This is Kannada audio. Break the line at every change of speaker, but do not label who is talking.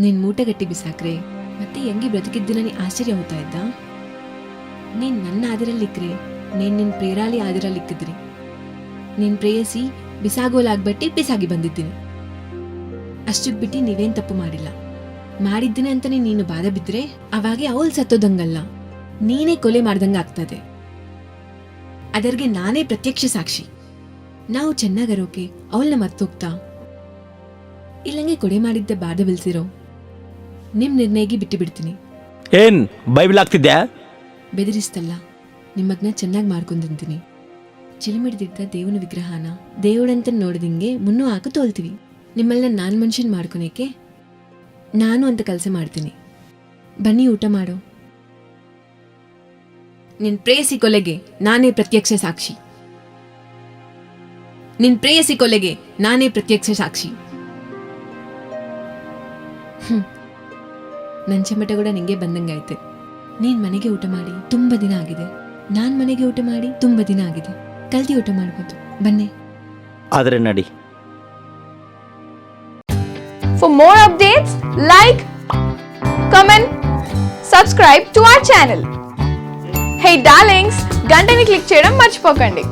ನೀನ್ ಮೂಟೆಗಟ್ಟಿ ಬಿಸಾಕ್ರೆ ಮತ್ತೆ ಹೆಂಗಿ ಬದುಕಿದ್ದೀನನಿ ಆಶ್ಚರ್ಯ ಹೋಗ್ತಾ ಇದ್ದ. ನೀನ್ ನನ್ನ ಆದಿರಲ್ಲಿಕ್ರೆ ನೀನ್ ನಿನ್ ಪ್ರೇರಾಳಿ ಆದಿರಲ್ಲಿಕ್ಕಿದ್ರಿ. ನಿನ್ ಪ್ರೇಯಸಿ ಬಿಸಾಗೋಲಾಗ್ಬಟ್ಟಿ ಬಿಸಾಗಿ ಬಂದಿದ್ದೀನಿ. ಅಷ್ಟಕ್ ಬಿಟ್ಟು ನೀವೇನ್ ತಪ್ಪು ಮಾಡಿಲ್ಲ. ಮಾಡಿದ್ದೀನಿ ಅಂತಾನೆ ನೀನು ಬಾಧ ಬಿದ್ರೆ ಅವಾಗೆ ಅವಳು ಸತ್ತೋದಂಗಲ್ಲ, ನೀನೇ ಕೊಲೆ ಮಾಡ್ದಂಗ ಆಗ್ತದೆ. ಅದರ್ಗೆ ನಾನೇ ಪ್ರತ್ಯಕ್ಷ ಸಾಕ್ಷಿ. ನಾವು ಚೆನ್ನಾಗರೋಕೆ ಅವಳನ್ನ ಮರ್ತೋಗ್ತಾ ಇಲ್ಲಂಗೆ ಕೊಡೆ ಮಾಡಿದ್ದೆ ಬಾಧ ಬಿಲ್ಸಿರೋ ನಿಮ್ ನಿರ್ಣಯಕ್ಕೆ ಬಿಟ್ಟು ಬಿಡ್ತೀನಿ.
ಏನ್ ಬೈಬಲ್ ಆಗ್ತಿದ್ಯಾ?
ಬೆದರಿಸ್ತಲ್ಲ, ನಿಮ್ಮಗ್ನ ಚೆನ್ನಾಗಿ ಮಾಡ್ಕೊಂಡ್ತೀನಿ. ಚಿಲಿಮಿಡ್ದಿದ್ದ ದೇವನ ವಿಗ್ರಹನ ದೇವಳಂತ ನೋಡಿದಂಗೆ ಮುನ್ನೂ ಹಾಕು ತೋಲ್ತೀವಿ. ನಿಮ್ಮನ್ನ ನಾನ್ ಮನುಷ್ಯನ್ ಮಾಡ್ಕೊನೇಕೆ ನಾನು ಅಂತ ಕೆಲಸ ಮಾಡ್ತೀನಿ. ಬನ್ನಿ ಊಟ ಮಾಡೋ. ನಿನ್ ಪ್ರೇಯಸಿ ಕೊಲೆಗೆ ನಾನೇ ಪ್ರತ್ಯಕ್ಷ ಸಾಕ್ಷಿ. ನಿನ್ ಪ್ರೇಯಸಿ ಕೊಲೆಗೆ ನಾನೇ ಪ್ರತ್ಯಕ್ಷ ಸಾಕ್ಷಿ. ನನ್ ಚಮಟ ಕೂಡ ನಿಂಗೆ ಬಂದಂಗಾಯ್ತೆ. ನೀನ್ ಮನೆಗೆ ಊಟ ಮಾಡಿ ತುಂಬಾ ದಿನ ಆಗಿದೆ, ನಾನ್ ಮನೆಗೆ ಊಟ ಮಾಡಿ ತುಂಬಾ ದಿನ ಆಗಿದೆ. ಕಲ್ತಿ ಊಟ ಮಾಡ್ಬೋದು, ಬನ್ನಿ.
ಆದ್ರೆ ನಡಿ.
For more updates, like, comment, subscribe to our channel. Hey darlings, గంటని click చేయడం మర్చిపోకండి.